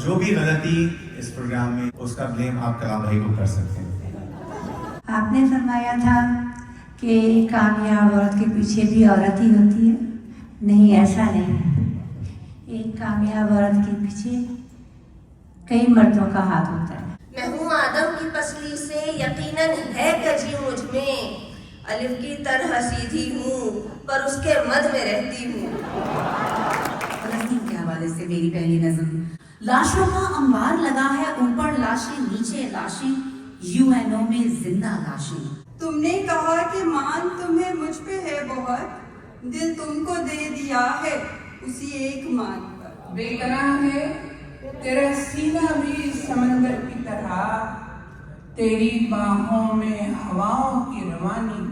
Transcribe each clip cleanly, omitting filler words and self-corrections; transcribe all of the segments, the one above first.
جو بھی غلطی اس پروگرام میں اس کا بلیم آپ کلام بھائی کو کر سکتے ہیں. آپ نے فرمایا تھا کہ کامیاب عورت کے پیچھے بھی عورت ہی ہوتی ہے. نہیں، ایسا نہیں ہے. ایک کامیاب عورت کے پیچھے کئی مردوں کا ہاتھ ہوتا ہے. میں ہوں آدم کی پسلی سے، یقیناً ہے کجی مجھ میں، الف کی طرح سیدھی ہوں پر اس کے مد میں رہتی ہوں. فلسطین کے حوالے سے میری پہلی نظم. لاشوں کا انبار لگا ہے، اوپر لاشیں نیچے لاشیں، UN میں زندہ لاشیں. تم نے کہا کہ مان تمہیں مجھ پہ ہے بہت، دل تم کو دے دیا ہے اسی ایک مان پر. بے پناہ ہے تیرا سینہ بھی سمندر کی طرح، تیری باہوں میں ہواؤں کی روانی.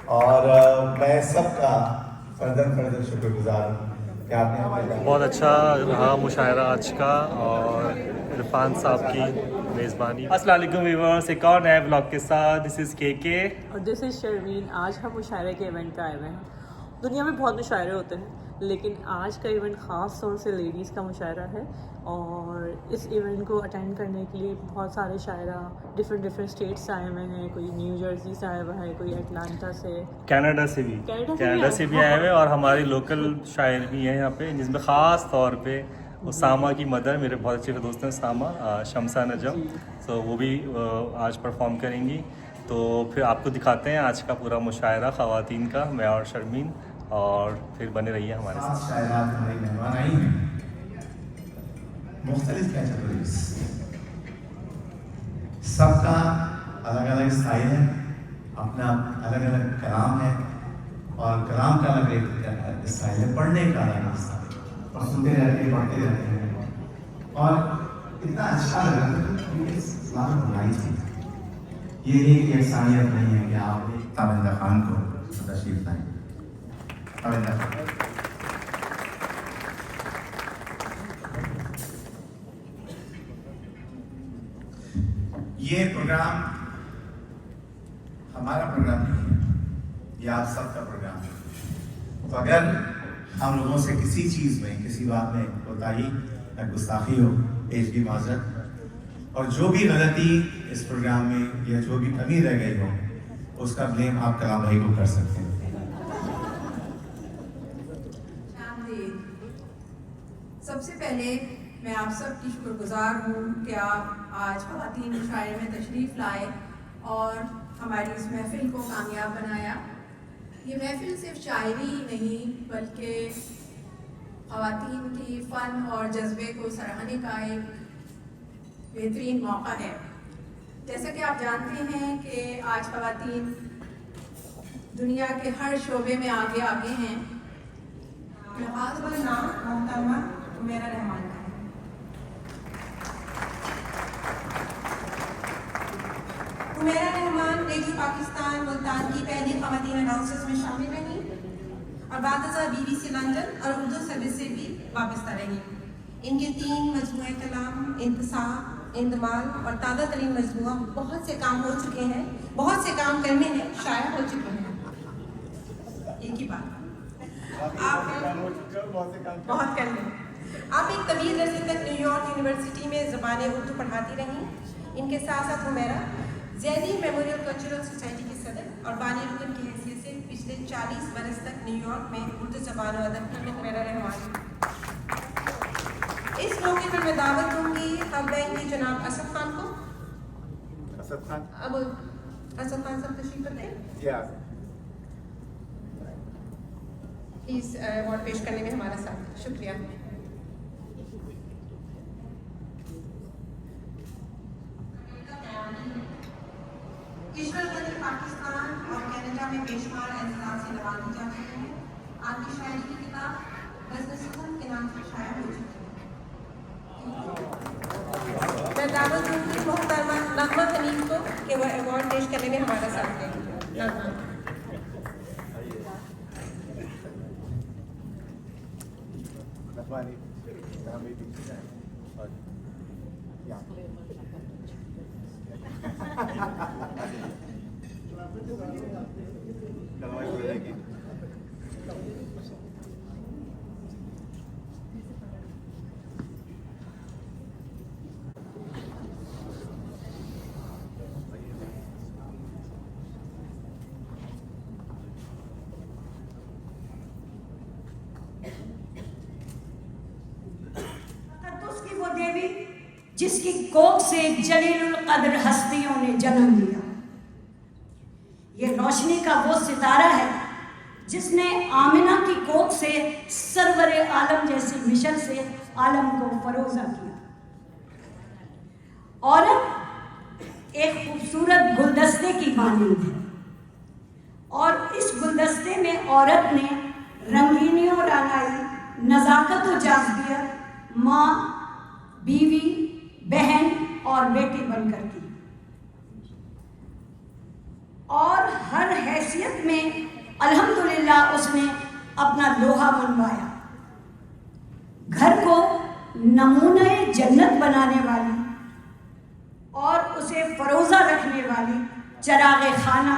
اور میں سب کا فردن شکر گزار ہوں کہ آپ نے ہمیں بہت اچھا رہا مشاعرہ آج کا، اور عرفان صاحب کی میزبانی. السلام علیکم ویورز، ایک اور نئے بلاگ کے ساتھ. دس از کے اور دس از شرمین. آج ہم مشاعرے کے ایونٹ پہ آئے ہوئے ہیں. دنیا میں بہت مشاعرے ہوتے ہیں، لیکن آج کا ایونٹ خاص طور سے لیڈیز کا مشاعرہ ہے، اور اس ایونٹ کو اٹینڈ کرنے کے لیے بہت سارے شاعرہ ڈفرینٹ اسٹیٹ سے آئے ہوئے ہیں. کوئی نیو جرسی سے آیا ہوا ہے، کوئی اٹلانٹا سے، کینیڈا سے بھی آئے ہوئے، اور ہماری لوکل شاعر بھی ہیں یہاں پہ، جس میں خاص طور پہ اسامہ کی مدر، میرے بہت اچھے دوست ہیں اسامہ، شمسہ نجم، تو وہ بھی آج پرفارم کریں گی. تو پھر آپ کو دکھاتے ہیں آج کا پورا مشاعرہ خواتین کا، میں اور شرمین، اور پھر بنے رہیے ہمارے ساتھ. شاعرات ہماری مہمان آئی ہیں، مختلف کیٹیگریز، سب کا الگ الگ اسٹائل ہے، اپنا الگ الگ کلام ہے، اور کلام کا الگ ایک اسٹائل ہے، پڑھنے کا الگ اسٹائل ہے، اور سنتے رہتے ہیں، پڑھتے رہتے ہیں. اور اتنا اچھا لگا کہ اسلام بنائی تھی. یہ ایک یکسانیت نہیں ہے کہ آپ تابندہ خان کو تشریف لائیں. تابندہ خان یہ پروگرام ہمارا پروگرام نہیں ہے، یہ آپ سب کا پروگرام ہے. تو اگر ہم لوگوں سے کسی چیز میں، کسی بات میں کوتاہی یا گستاخی ہو، پیش کی معذرت. اور جو بھی غلطی اس پروگرام میں یا جو بھی کمی رہ گئی ہو، اس کا بلیم آپ کلام بھائی کو کر سکتے ہیں. سب سے پہلے میں آپ سب کی شکر گزار ہوں کہ آپ آج خواتین مشاعرے میں تشریف لائے اور ہماری اس محفل کو کامیاب بنایا. یہ محفل صرف شاعری ہی نہیں بلکہ خواتین کی فن اور جذبے کو سراہنے کا ایک بہترین موقع ہے. جیسا کہ آپ جانتے ہیں کہ آج خواتین دنیا کے ہر شعبے میں آگے ہیں. آج کا نام محترمہ عمیرہ رحمان کا ہے. عمیرہ رحمان ریڈیو پاکستان ملتان کی پہلی خواتین اناؤنسرز میں شامل رہی، اور بعد ازاں BBC لندن اور اردو سروس سے بھی وابستہ رہی. ان کے 3 مجموعہ کلام، انتصاب، اندمال اور تازہ ترین مجموعہ بہت سے کام ہو چکے ہیں، بہت سے کام کرنے ہیں، شائع ہو چکے ہیں. ایک ہی بات آپ بہت کر لیں. آپ ایک طویل عرصے تک نیو یارک یونیورسٹی میں زبان اردو پڑھاتی رہیں. ان کے ساتھ ساتھ عمیرہ ذیلی میموریل کلچرل سوسائٹی کی صدر اور بانی رکن کی حیثیت سے پچھلے 40 برس تک نیو یارک میں اردو زبان و ادب کی عمیرہ رحمان. اس موقع پر میں دعوت دوں گی ہب بینک کی جناب اسد خان کو. اسد خان صاحب تشریف رکھیں. پلیز ایوارڈ پیش کرنے میں ہمارے ساتھ. شکریہ. ایشور گندی پاکستان اور کینیڈا میں بے شمار اعزازات سے نوازی جا چکی ہیں. آپ کی شاعری کی کتاب غزل کے نام سے شائع ہو چکی ہے. میں دعوت دوں گی محترمہ نغمہ حنیف کو کہ وہ ایوارڈ پیش کرنے میں ہمارا ساتھ دیں. نغمہ. جس کی کوکھ سے جلیل القدر ہستیوں نے جنم لیا۔ یہ روشنی کا وہ ستارہ ہے جس نے آمنہ کی کوکھ سے سرور عالم جیسی مشن سے عالم کو فروزہ کیا۔ عورت ایک خوبصورت گلدستے کی مانند ہے، اور اس گلدستے میں عورت نے رنگینی اور رعنائی، نزاکت و جاذبیت ماں، بیوی، بہن اور بیٹی بن کر کی، اور ہر حیثیت میں الحمدللہ اس نے اپنا لوہا منوایا۔ گھر کو نمونہ جنت بنانے والی اور اسے فروزہ رکھنے والی چراغ خانہ،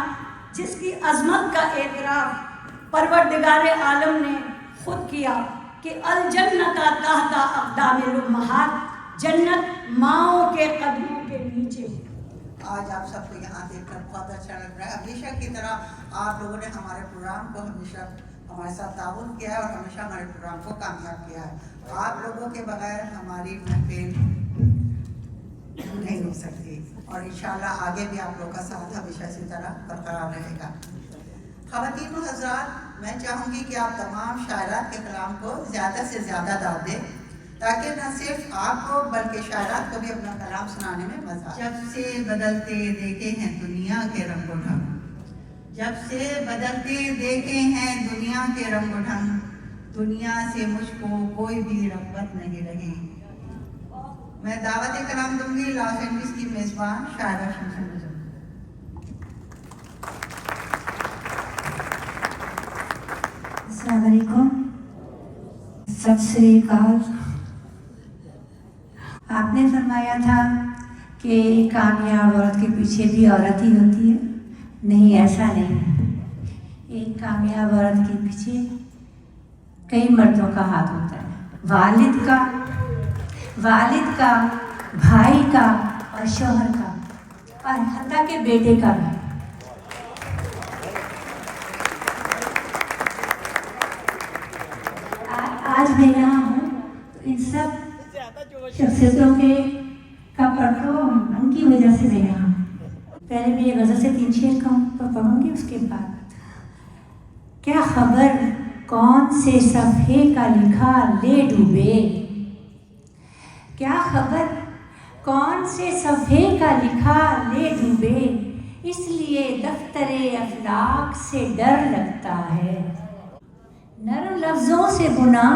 جس کی عظمت کا اعتراف پروردگار عالم نے خود کیا کہ الجنت تحت اقدام الامہات، جنت ماؤں کے قدموں کے نیچے۔ آج آپ سب کو یہاں دیکھ کر بہت اچھا لگ رہا ہے۔ ہمیشہ کی طرح آپ لوگوں نے ہمارے پروگرام کو ہمیشہ ہمارے ساتھ تعاون کیا ہے اور ہمیشہ ہمارے پروگرام کو کامیاب کیا ہے۔ آپ لوگوں کے بغیر ہماری محفل نہیں ہو سکتی، اور انشاءاللہ آگے بھی آپ لوگوں کا ساتھ ہمیشہ اسی طرح برقرار رہے گا۔ خواتین و حضرات، میں چاہوں گی کہ آپ تمام شاعرات کے کلام کو زیادہ سے زیادہ داد دیں، تاکہ نہ صرف آپ کو بلکہ شاعرات کو بھی اپنا کلام سنانے میں مزہ آئے۔ جب سے بدلتے دیکھے ہیں دنیا کے رنگ و ڈھنگ، جب سے بدلتے دیکھے ہیں دنیا کے رنگ و ڈھنگ، دنیا سے مجھ کو کوئی بھی رغبت نہیں رہی۔ میں دعوت کلام دوں گی لاس اینجلس کی میزبان شاعرہ شمسہ نجم۔ السلام علیکم، سب سری اکال۔ آپ نے فرمایا تھا کہ کامیاب عورت کے پیچھے بھی عورت ہی ہوتی ہے۔ نہیں، ایسا نہیں ہے۔ ایک کامیاب عورت کے پیچھے کئی مردوں کا ہاتھ ہوتا ہے، والد کا، بھائی کا اور شوہر کا، اور حتیٰ کہ بیٹے کا بھی۔ آج میں یہاں ہوں تو ان سب شخصیتوں کا پڑھو ان کی وجہ سے میں یہاں ہوں۔ پہلے میں یہ غزل سے 3 شعر پڑھوں گی، اس کے بعد کیا خبر کون سے صفحے کا لکھا لے ڈوبے، کیا خبر کون سے صفحے کا لکھا لے ڈوبے، اس لیے دفتر افلاک سے ڈر لگتا ہے، نرم لفظوں سے بنا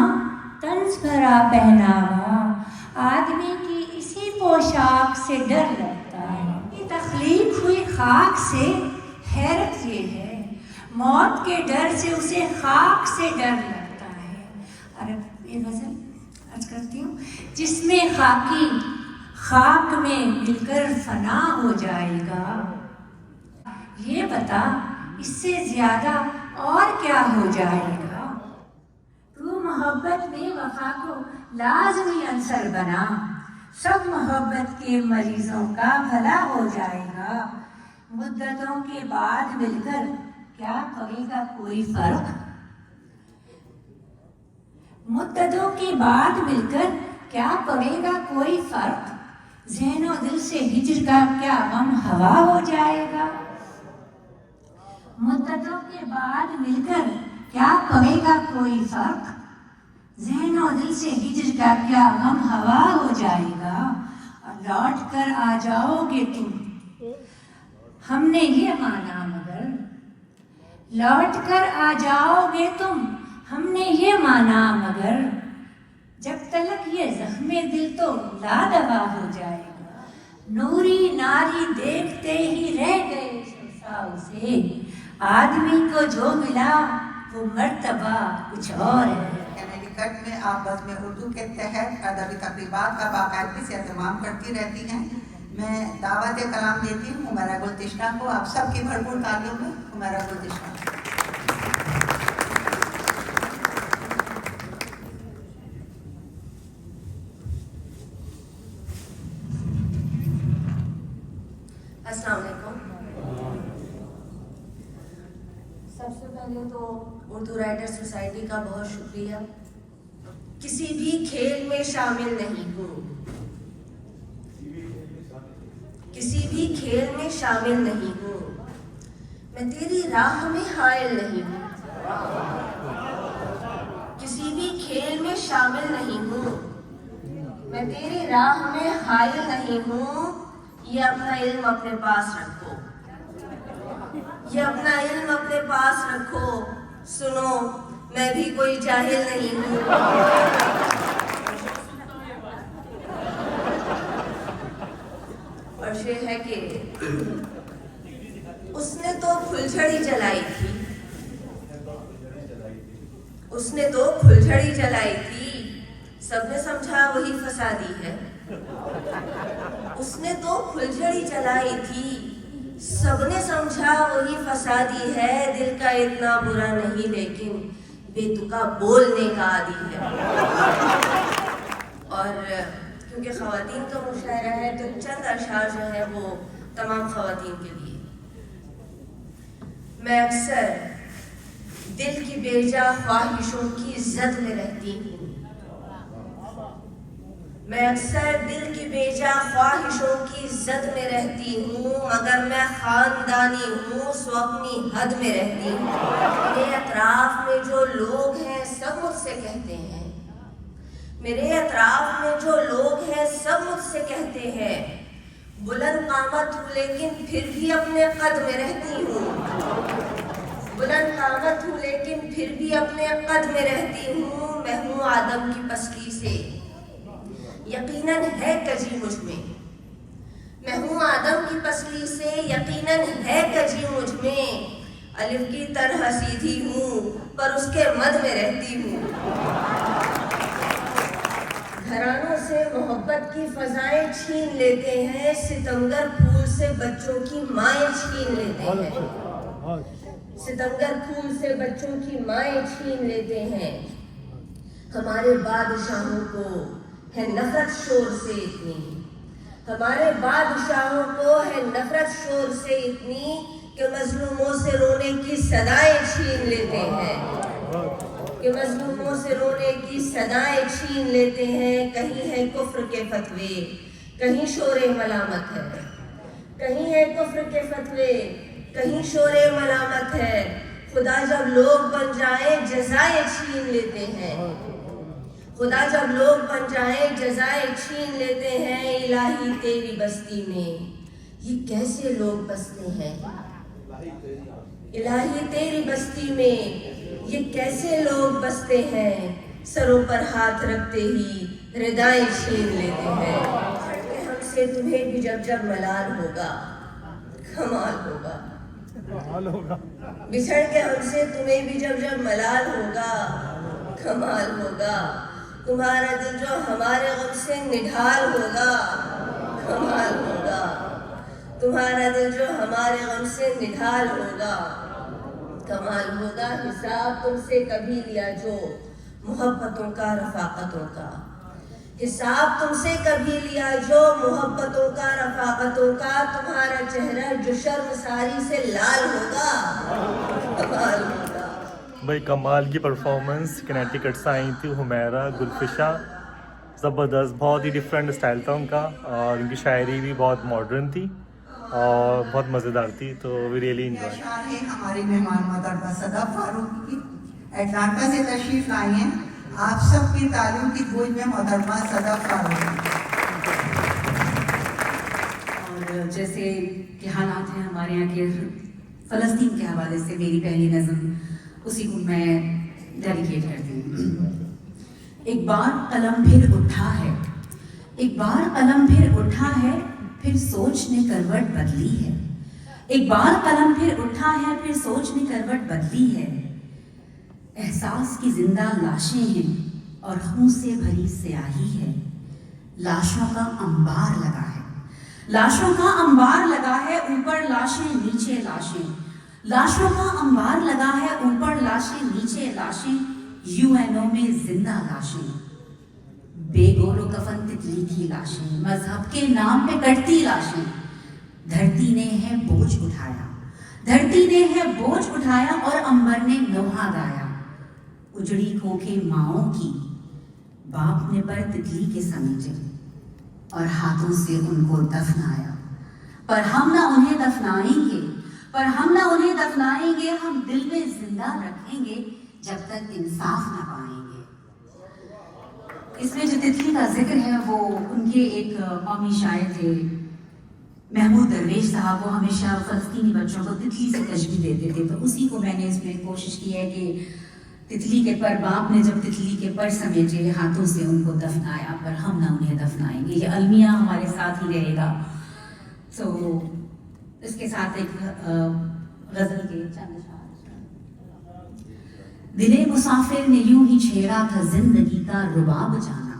طنز بھرا پہناوا، آدمی کی اسی پوشاک سے ڈر لگتا ہے۔ یہ تخلیق ہوئی خاک سے حیرت یہ ہے، موت کے ڈر سے اسے خاک سے ڈر لگتا ہے۔ اور یہ غزل عرض کرتی ہوں، جس میں خاکی خاک میں مل کر فنا ہو جائے گا، یہ بتا اس سے زیادہ اور کیا ہو جائے گا، تو محبت میں وفا کو لازمی عنصر بنا، سب محبت کے مریضوں کا بھلا ہو جائے گا، مدتوں کے بعد مل کر کیا پڑے گا کوئی فرق، مدتوں کے بعد مل کر کیا پڑے گا کوئی فرق، ذہن و دل سے ہجر کا کیا غم ہوا ہو جائے گا، مدتوں کے بعد مل کر کیا پڑے گا کوئی فرق، ذہن و دل سے ہجر کا کیا غم ہوا ہو جائے گا، اور لوٹ کر آ جاؤ گے تم، ہم نے یہ مانا مگر، لوٹ کر آ جاؤ گے تم، ہم نے یہ مانا مگر، جب تلک یہ زخم دل تو لادوا ہو جائے گا، نوری ناری دیکھتے ہی رہ گئے شفا اسے، آدمی کو جو ملا وہ مرتبہ کچھ اور ہے۔ کنیکٹ میں آپ بزم اردو کے تحت ادبی تقریبات کا باقاعدگی سے اہتمام کرتی رہتی ہیں۔ میں دعوت کلام دیتی ہوں حمیرہ گل تشنہ کو، آپ سب کی بھرپور تالیوں میں حمیرہ گل تشنہ۔ السلام علیکم۔ سب سے پہلے تو اردو رائٹر سوسائٹی کا بہت شکریہ۔ کسی بھی کھیل میں شامل نہیں ہوں، किसी भी खेल में शामिल नहीं हूँ, मैं तेरी राह में हायल नहीं हूँ, किसी भी खेल में शामिल नहीं हूँ, मैं तेरी राह में हायल नहीं हूँ। ये अपना इल्म अपने पास रखो, ये अपना इल्म अपने पास रखो, सुनो मैं भी कोई जाहिल नहीं हूँ। और ये है कि उसने तो फुलझड़ी जलाई थी, उसने तो फुलझड़ी जलाई थी, सबने समझा वही फसादी है। उसने तो फुलझड़ी जलाई थी, सबने समझा वही फसादी है। दिल का इतना बुरा नहीं लेकिन बेतुका बोलने का आदी है। और क्योंकि ख़वातीन का मुशायरा है तो चंद अशआर जो है वो तमाम ख़वातीन के लिए। मैं अक्सर दिल की बेजा ख्वाहिशों की ज़द में रहती हूँ, मैं अक्सर दिल की बेजा ख्वाहिशों की ज़द में रहती हूँ, मगर मैं ख़ानदानी हूँ सो अपनी हद में रहती हूँ। मेरे अतराफ में जो लोग हैं सब मुझसे कहते हैं, मेरे अतराफ में जो लोग हैं सब मुझसे कहते हैं, बुलंद कामत हूँ लेकिन फिर भी अपने कद में रहती हूँ, बुलंद कामत हूँ लेकिन फिर भी अपने कद में रहती हूँ। मैं हूँ आदम की पसली से, यकीनन है कजी मुझ में, मैं हूँ आदम की पसली से, यकीनन है कजी मुझ में। अलिफ की तरह सीधी हूँ पर उसके मद में रहती हूँ। घरानों से मोहब्बत की फजाएं छीन लेते हैं, सितमगर फूल से बच्चों की माएँ छीन लेते हैं, सितमगर फूल से बच्चों की माएँ छीन लेते हैं। हमारे बादशाहों को है नफरत शोर से इतनी, हमारे बादशाहों को है नफरत शोर से इतनी कि मजलूमों से रोने की सदाएं छीन लेते हैं, कि मजलूमों से रोने की सदाएं छीन लेते हैं। कहीं है कुफ्र के फतवे, कहीं शोरे मलामत है, कहीं है कुफ्र के फतवे, कहीं शोरे मलामत है। खुदा जब लोग बन जाए जजाएं छीन लेते हैं, खुदा जब लोग बन जाए जजाएं छीन लेते हैं। इलाही तेरी बस्ती में ये कैसे लोग बसते हैं, इलाही तेरी बस्ती में ये कैसे लोग बसते हैं। सरों पर हाथ रखते ही रिदाएं छीन लेते हैं। हमसे तुम्हें भी जब जब मलाल होगा कमाल होगा, बिछड़ के हमसे तुम्हें भी जब जब मलाल होगा कमाल होगा। तुम्हारा दिल जो हमारे गम से निढाल होगा कमाल होगा, तुम्हारा दिल जो हमारे गम से निढाल होगा कमाल होगा। हिसाब तुमसे कभी लिया जो मोहब्बतों का रफाकतों का, हिसाब तुमसे कभी लिया जो मोहब्बतों का रफाकतों का। तुम्हारा चेहरा जो शर्मसारी से लाल होगा कमाल होगा। भाई कमाल की परफॉर्मेंस कनेक्टिकट से आई थी हुमैरा गुलफिशा, ज़बरदस्त, बहुत ही डिफरेंट स्टाइल था उनका और उनकी शायरी भी बहुत मॉडर्न थी और बहुत मज़ेदार थी, तो वी रियली एंजॉय। हमारी मेहमान मोहतरमा सदफ फारूकी अटलांटा से तशरीफ लाई हैं, आप सब की तालीम की गूंज में मोहतरमा सदफ फारूकी। और जैसे कि हालात हैं हमारे यहाँ के फ़लस्तीन के हवाले से मेरी पहली नज़म उसी को मैं डेडिकेट करती हूँ। एक बार कलम फिर उठा है, एक बार कलम फिर उठा है, फिर सोच ने करवट बदली है। एक बार कलम फिर उठा है, फिर सोच ने करवट बदली है। एहसास की जिंदा लाशें हैं और खून से भरी स्याही है। लाशों का अंबार लगा है, लाशों का अंबार लगा है, ऊपर लाशें नीचे लाशें। लाशों का अंबार लगा है, ऊपर लाशें नीचे लाशें, यूएनओ में जिंदा लाशें। बेगोलो कफन तितली की लाशें, मजहब के नाम पे कटती लाशें। धरती ने है बोझ उठाया, धरती ने है बोझ उठाया और अंबर ने नोहा गाया। उजड़ी खोखे माओं की बाप ने पर तितली के समेटे और हाथों से उनको दफनाया, पर हम ना उन्हें दफनाएंगे, हम दिल में जिंदा रखेंगे जब तक इंसाफ ना पाएंगे। इसमें जो तितली का जिक्र है वो उनके एक कौमी शायर थे महमूद दरवेश साहब, वो हमेशा फ़लस्तीनी बच्चों को तितली से तशबीह देते थे, तो उसी को मैंने इसमें कोशिश की है कि तितली के पर, बाप ने जब तितली के पर समेटे हाथों से उनको दफनाया, पर हम ना उन्हें दफनाएंगे। ये अलमिया हमारे साथ ही रहेगा। तो इसके साथ एक गजल के चंद अशआर। दिले मुसाफिर ने यूं ही छेड़ा था जिंदगी का रुबाब जाना,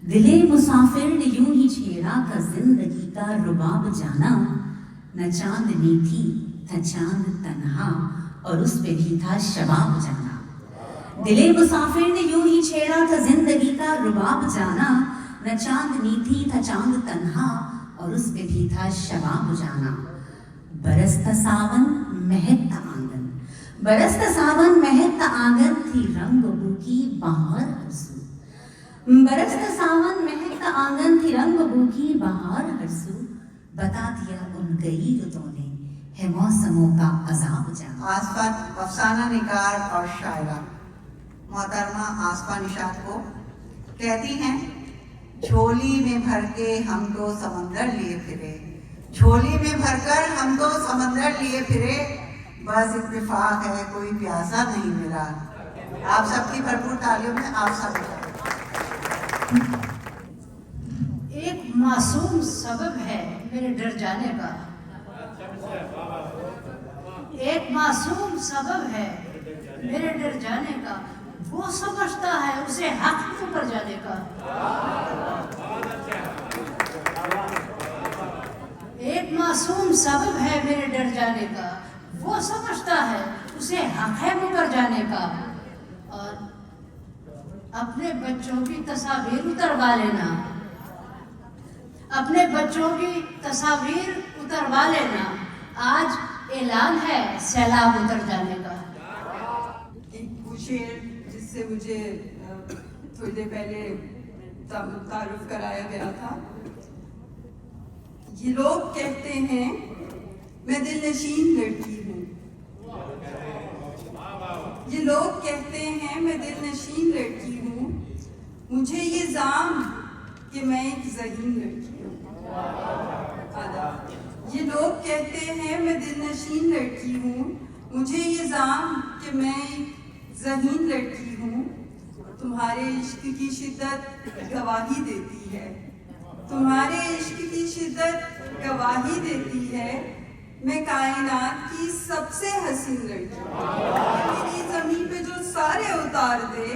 दिले मुसाफिर ने यूं ही छेड़ा था जिंदगी का रुबाब जाना, न चांदनी थी था चांद तन्हा और उस पे भी था शबाब जाना। दिले मुसाफिर ने यूं ही छेड़ा था जिंदगी का रुबाब जाना, न चांदनी थी था चांद तन्हा और उस पे भी था शबाब जाना। बरसता सावन महकता आंगन, बरसता सावन महकता आंगन थी रंग बू की बहार हरसू, बरसता सावन महकता आंगन थी रंग बू की बहार हरसू, बता दिया उन गई रुतों ने है मौसमों का अजाब जाना। आसफा अफसाना निगार और शायरा मोहतरमा आसफा निशात को कहती हैं, झोली में भर के हम तो समंदर लिए फिरे, झोली में भरकर हम तो समंदर लिए फिरे, बस इत्तेफाक है कोई प्यासा नहीं मिला। आप सबकी भरपूर तालियों में आप सब। एक मासूम सबब है मेरे डर जाने का, एक मासूम सबब है मेरे डर जाने का, वो समझता है उसे हक में कर जाने का। एक मासूम सबब है मेरे डर जाने का, वो समझता है उसे हक है मुकर जाने का। और अपने बच्चों की तस्वीर उतरवा लेना, अपने बच्चों की तस्वीर उतरवा लेना, आज ऐलान है सैलाब उतर जाने का। एक शेर जिससे मुझे थोड़ी देर पहले तारुफ कराया गया था। ये लोग कहते हैं मैं दिल नशीन लड़की हूँ, ये लोग कहते हैं मैं दिल नशीन लड़की हूँ, मुझे ये जाम कि मैं एक ज़हीन लड़की हूँ। ये लोग कहते हैं मैं दिल नशीन लड़की हूँ, मुझे ये जाम कि मैं एक ज़हीन लड़की हूँ। तुम्हारे इश्क की शिद्दत गवाही देती है, तुम्हारे इश्क की शिद्दत गवाही देती है, मैं कायनात की सबसे हसीन लड़की हूँ। मेरी ज़मीन पे जो सारे उतार दे,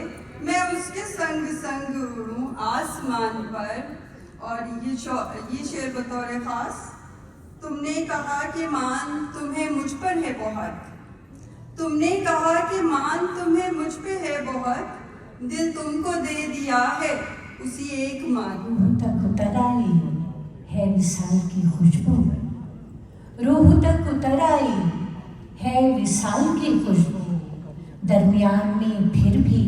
मैं उसके संग संग उड़ूं आसमान पर। और ये शेर बतौर ख़ास, तुमने कहा कि मान तुम्हें मुझ पर है बहुत, तुमने कहा कि मान तुम्हें मुझ पे है बहुत, दिल तुमको दे दिया है उसी एक मान। रूह तक उतर आई है विसाल की खुशबू, रूह तक उतर आई है विसाल की खुशबू, दरमियान में फिर भी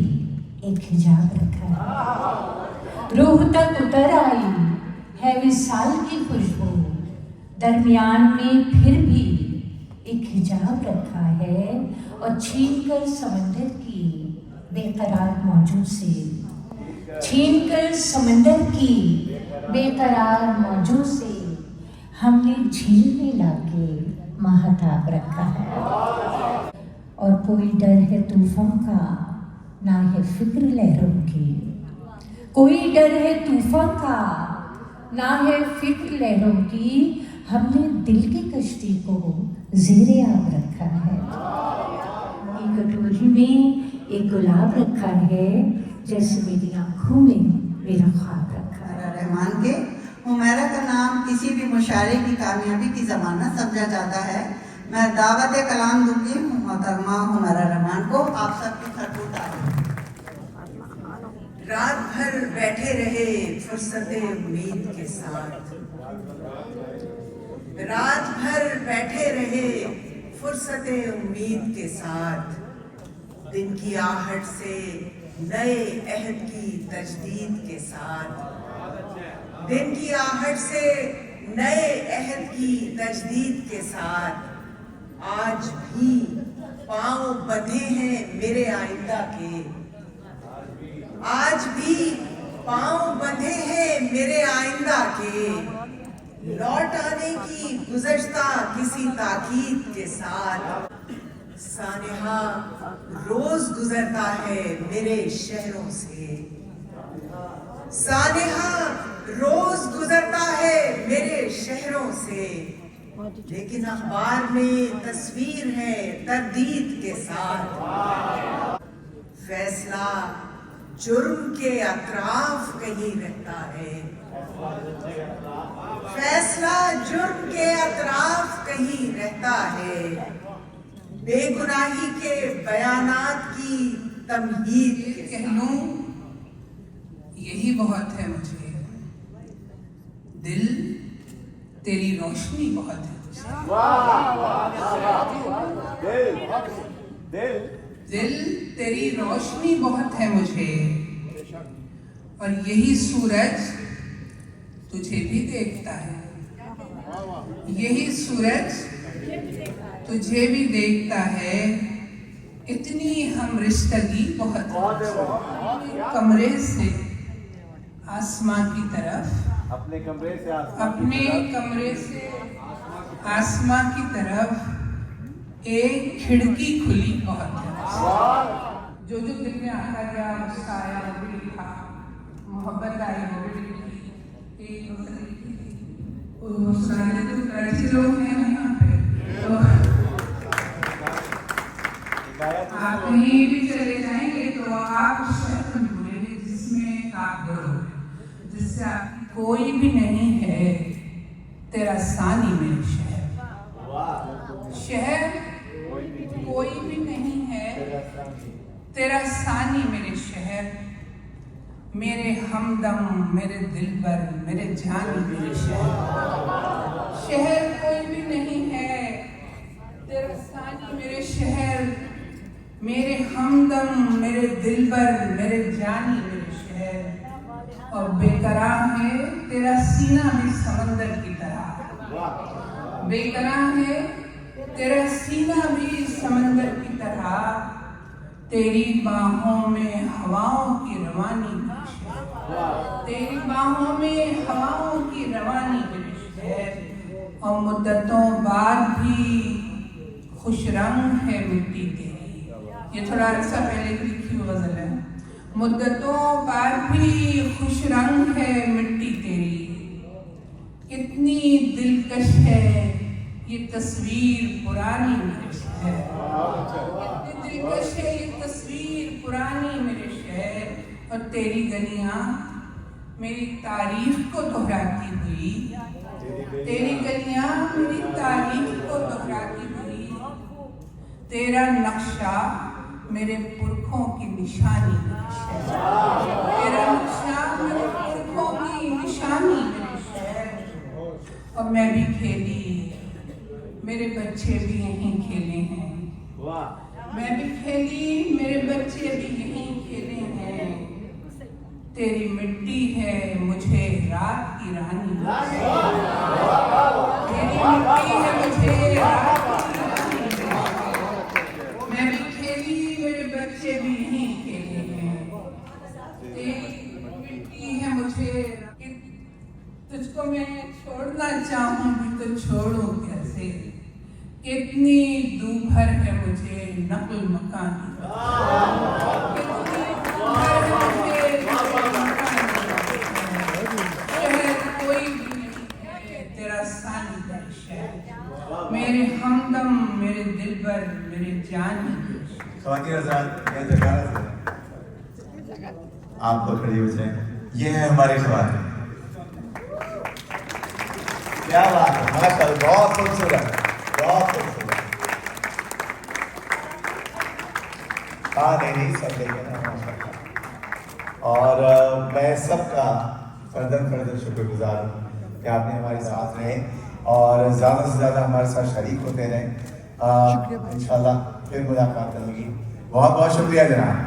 एक हिजाब रखा है। रूह तक उतर आई है विसाल की खुशबू, दरमियान में फिर भी एक हिजाब रखा है। और छीनकर समंदर की बेकरार मौजूद से, छीनकर समंदर की बेकरार मौजूद से, हमने झील में लाके महताब रखा है। और कोई डर है तूफान का, ना है फिक्र लहरों की, कोई डर है तूफान का, ना है फिक्र लहरों की, हमने दिल की कश्ती को ज़ेरे आब रखा है। एक कटोरी में एक गुलाब रखा है, जैसे मेरी आंखों में मेरा ख्वाब रखा है। रहमान के हुमैरा का नाम किसी भी मुशायरे की कामयाबी की ज़मानत समझा जाता है। मैं दावत कलाम दूंगी मोहतरमा हुमैरा रहमान को। आप सबकी भरपूर तारीफ। रात भर बैठे रहे फुर्सते उम्मीद के साथ, रात भर बैठे रहे फुर्सते उम्मीद के साथ, दिन की आहट से नए अहद की तजदीद के साथ, दिन की आहट से नए अहद की तजदीद के साथ। आज भी पांव बंधे हैं मेरे आइंदा के, आज भी पांव बंधे हैं मेरे आइंदा के, लौट आने की गुज़श्ता किसी ताकीद के साथ। सानिहा रोज गुजरता है मेरे शहरों से, सानिहा रोज गुजरता है मेरे शहरों से, लेकिन अखबार में तस्वीर है तरदीद के साथ। फैसला जुर्म के अतराफ कहीं रहता है, फैसला जुर्म के अतराफ कहीं रहता है, बेगुनाही के बयानात की तमहीद कह लूं यही बहुत है मुझे। दिल तेरी रोशनी बहुत है दिल तेरी रोशनी बहुत है मुझे, और यही सूरज तुझे भी देखता है, यही सूरज तुझे भी देखता है। इतनी हम रिश्तगी बहुत है। कमरे से आसमां की तरफ, अपने कमरे से आसमां की तरफ एक खिड़की खुली बहुत है। जो दिल में आता गया, गुस्सा आया वो भी लिखा, मोहब्बत आई वो भी लिखी, एक लोग हैं यहाँ पे, तो आप कहीं भी चले जाएंगे तो आप उस शहर में बोलेंगे जिसमें आप बड़े, जिससे आपकी कोई भी नहीं है, तेरा सानी मेरे शहर कोई भी नहीं है, तेरा सानी मेरे शहर, मेरे हमदम मेरे दिलबर मेरे जानी मेरे शहर कोई भी नहीं है, तेरा सानी मेरे शहर, मेरे हमदम मेरे दिलबर मेरे जानी मेरे शहर। और बेकरार है तेरा सीना भी समंदर की तरह, बेकरार है तेरा सीना भी समंदर की तरह, तेरी बाहों में हवाओं की रवानी मेरे शहर, तेरी बाहों में हवाओं की रवानी मेरे शहर। और मुद्दतों बाद भी खुश रंग है मिट्टी तेरी, ये थोड़ा अर्सा पहले की लिखी हुई गजल है। मुद्दतों बाद भी खुश रंग है मिट्टी तेरी, कितनी दिलकश है ये तस्वीर पुरानी मेरे शहर, कितनी दिलकश है ये तस्वीर पुरानी मेरे शहर। और तेरी गलियां मेरी तारीफ को दोहराती हुई, तेरी गलियां मेरी तारीफ को दोहराती हुई, तेरा नक्शा मेरे पुरखों की निशानी मेरे शहर, तेरा नक्शा मेरे पुरखों की निशानी मेरे शहर। और मैं भी खेली, मेरे बच्चे भी यहीं खेले हैं, मैं भी खेली मेरे बच्चे भी यहीं खेले हैं, तेरी मिट्टी है मुझे रात की रानी, तेरी मिट्टी है मुझे रात की रानी, मैं भी खेली मेरे बच्चे भी यहीं खेले हैं, तेरी मिट्टी है मुझे। तुझको मैं छोड़ना चाहूँ भी तो छोड़ूं कैसे, कितनी दूभर है मुझे नक्ल मकानी, कितनी दूभर है मुझे नक्ल मकानी, शहर कोई भी नहीं है तेरा सानी का शहर, मेरे हमदम मेरे दिलबर मेरे जानी। ख्वातीन हज़रात, मैं जगाना चाहता हूं, आप तो खड़ी हो जाएं। ये है हमारी ख्वातीन, क्या बात है, माशाअल्लाह, बहुत खूबसूरत, बहुत खूबसूरत। हाँ नहीं सब देखें ना माशाअल्लाह। और मैं सबका फर्दन शुक्रगुजार हूँ कि आपने हमारे साथ रहे और ज़्यादा से ज़्यादा हमारे साथ शरीक होते रहें। इंशाल्लाह फिर मुलाकात होगी। बहुत बहुत शुक्रिया जनाब।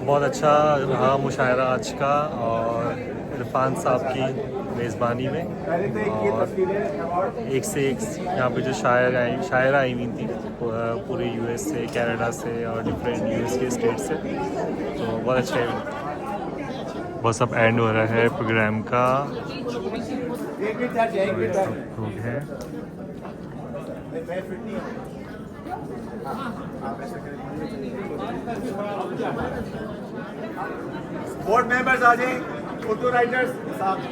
बहुत अच्छा रहा मुशायरा आज का, और इरफान साहब की मेज़बानी में, और एक से एक यहाँ पे जो शायरा आई हुई थी पूरे यूएस से, कनाडा से और डिफरेंट यूएस के स्टेट से, तो बहुत अच्छा इवेंट। बस अब एंड हो रहा है प्रोग्राम का, लोग हैं। बोर्ड मेंबर्स आ जाएं, उर्दू राइटर्स साहब।